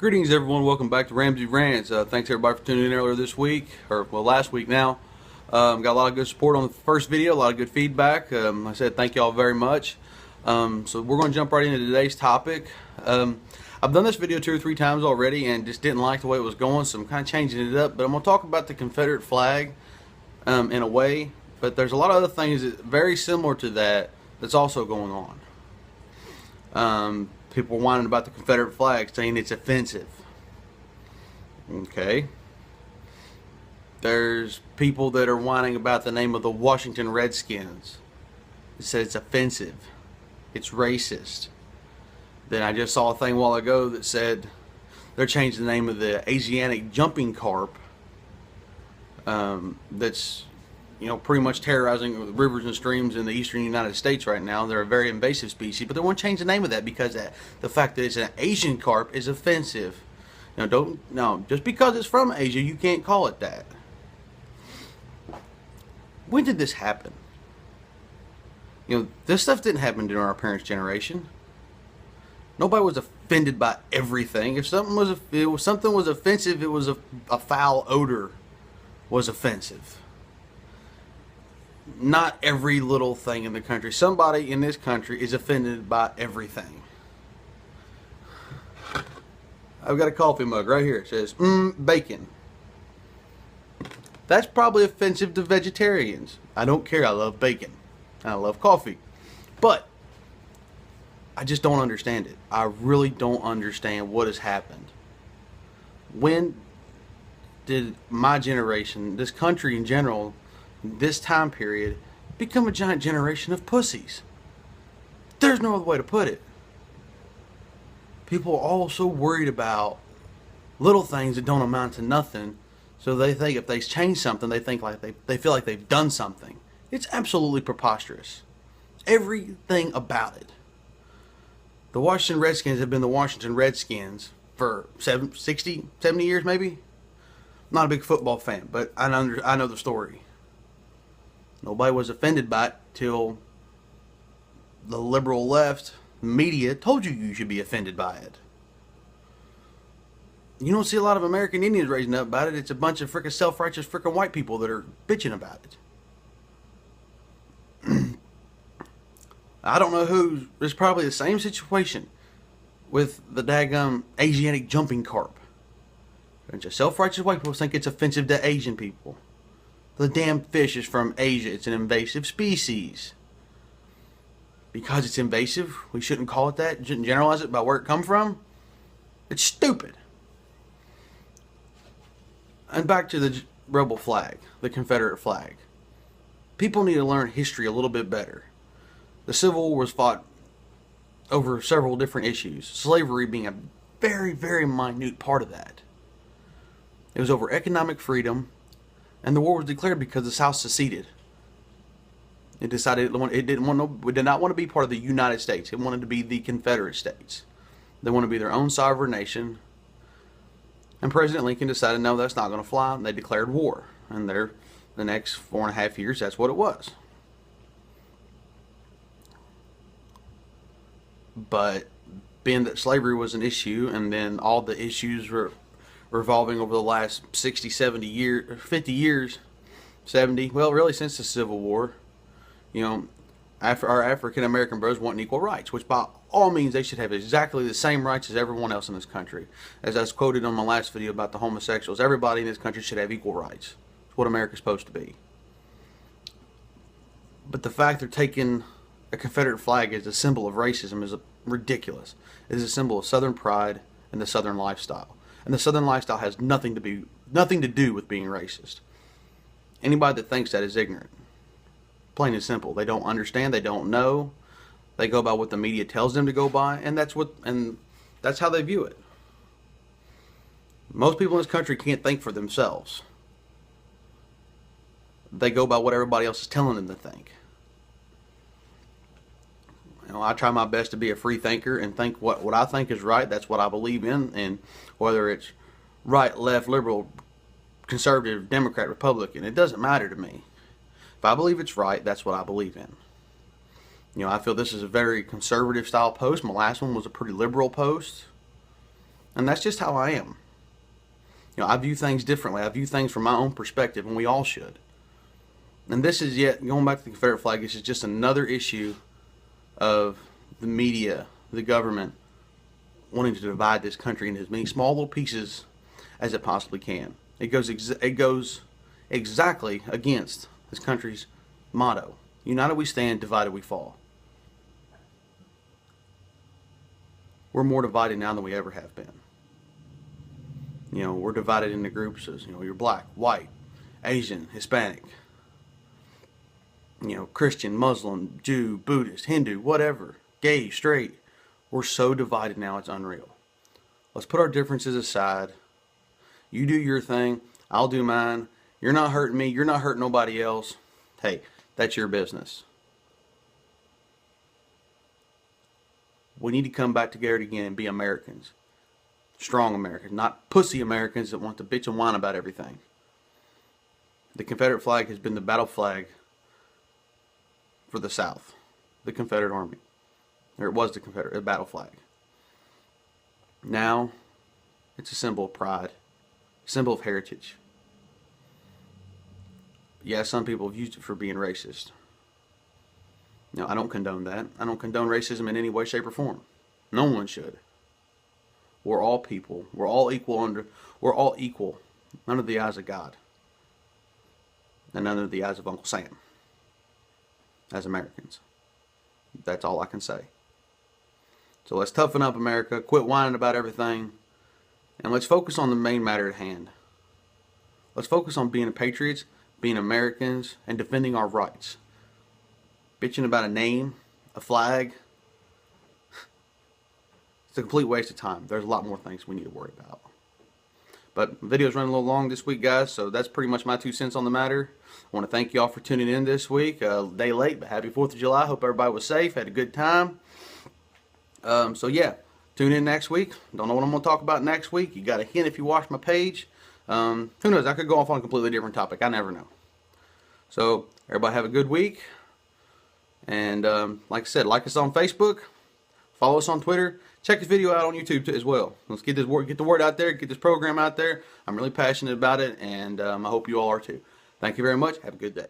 Greetings, everyone. Welcome back to Ramsey Rants. Thanks everybody for tuning in earlier this week, or well, last week now. Got a lot of good support on the first video, a lot of good feedback. I said thank you all very much. So we're going to jump right into today's topic. I've done this video 2 or 3 times already and just didn't like the way it was going, so I'm kind of changing it up. But I'm going to talk about the Confederate flag in a way, but there's a lot of other things that very similar to that that's also going on. People are whining about the Confederate flag, saying it's offensive. Okay. There's people that are whining about the name of the Washington Redskins. It says it's offensive. It's racist. Then I just saw a thing a while ago that said they're changing the name of the Asiatic jumping carp. That's pretty much terrorizing rivers and streams in the eastern United States right now. They're a very invasive species, but they want to change the name of that because the fact that it's an Asian carp is offensive. Just because it's from Asia, you can't call it that. When did this happen? This stuff didn't happen during our parents' generation. Nobody was offended by everything. If something was offensive, it was a foul odor was offensive. Not every little thing in the country. Somebody in this country is offended by everything. I've got a coffee mug right here. It says, bacon. That's probably offensive to vegetarians. I don't care. I love bacon. I love coffee. But I just don't understand it. I really don't understand what has happened. When did my generation, this country in general, this time period, become a giant generation of pussies? There's no other way to put it. People are all so worried about little things that don't amount to nothing, so they think if they change something, they feel like they've done something. It's absolutely preposterous. Everything about it. The Washington Redskins have been the Washington Redskins for 60, 70 years maybe. I'm not a big football fan, but I know the story. Nobody was offended by it till the liberal left media told you should be offended by it. You don't see a lot of American Indians raising up about it. It's a bunch of frickin' self-righteous frickin' white people that are bitching about it. I don't know who. It's probably the same situation with the daggum Asiatic jumping carp. A bunch of self-righteous white people think it's offensive to Asian people. The damn fish is from Asia. It's an invasive species. Because it's invasive, we shouldn't call it that. Shouldn't generalize it by where it comes from. It's stupid. And back to the rebel flag, the Confederate flag. People need to learn history a little bit better. The Civil War was fought over several different issues. Slavery being a very, very minute part of that. It was over economic freedom. And the war was declared because the South seceded. It decided it did not want to be part of the United States. It wanted to be the Confederate States. They wanted to be their own sovereign nation. And President Lincoln decided, no, that's not going to fly. And they declared war. And the next 4.5 years, that's what it was. But being that slavery was an issue, and then all the issues were revolving over the last 60, 70 years, 50 years, 70, well, really since the Civil War, our African American brothers want equal rights, which by all means they should have exactly the same rights as everyone else in this country. As I was quoted on my last video about the homosexuals, everybody in this country should have equal rights. It's what America's supposed to be. But the fact they're taking a Confederate flag as a symbol of racism is ridiculous. It is a symbol of Southern pride and the Southern lifestyle. And the Southern lifestyle has nothing to do with being racist. Anybody that thinks that is ignorant. Plain and simple. They don't understand. They don't know. They go by what the media tells them to go by, and that's how they view it. Most people in this country can't think for themselves. They go by what everybody else is telling them to think. I try my best to be a free thinker and think what I think is right. That's what I believe in. And whether it's right, left, liberal, conservative, Democrat, Republican, it doesn't matter to me. If I believe it's right, that's what I believe in. I feel this is a very conservative style post. My last one was a pretty liberal post. And that's just how I am. I view things differently. I view things from my own perspective, and we all should. And this is yet, going back to the Confederate flag, this is just another issue of the media, the government, wanting to divide this country into as many small little pieces as it possibly can. It goes exactly against this country's motto. United we stand, divided we fall. We're more divided now than we ever have been. We're divided into groups as, you're black, white, Asian, Hispanic, Christian, Muslim, Jew, Buddhist, Hindu, whatever, gay, straight. We're so divided now, it's unreal. Let's put our differences aside. You do your thing, I'll do mine. You're not hurting me, you're not hurting nobody else. Hey, that's your business. We need to come back together again and be Americans. Strong Americans, not pussy Americans that want to bitch and whine about everything. The Confederate flag has been the battle flag for the South, the Confederate Army. Or it was the Confederate battle flag. Now, it's a symbol of pride, a symbol of heritage. Yeah, some people have used it for being racist. I don't condone that. I don't condone racism in any way, shape, or form. No one should. We're all people. We're all equal under the eyes of God. And under the eyes of Uncle Sam. As Americans. That's all I can say. So let's toughen up, America. Quit whining about everything. And let's focus on the main matter at hand. Let's focus on being patriots, being Americans, and defending our rights. Bitching about a name, a flag, it's a complete waste of time. There's a lot more things we need to worry about. But the video's running a little long this week, guys, so that's pretty much my 2 cents on the matter. I want to thank you all for tuning in this week. A day late, but happy 4th of July. Hope everybody was safe, had a good time. So yeah, tune in next week. Don't know what I'm going to talk about next week. You got a hint if you watch my page. Who knows? I could go off on a completely different topic. I never know. So everybody have a good week. And like I said, like us on Facebook, follow us on Twitter, check this video out on YouTube as well. Let's get the word out there, get this program out there. I'm really passionate about it, and I hope you all are too. Thank you very much. Have a good day.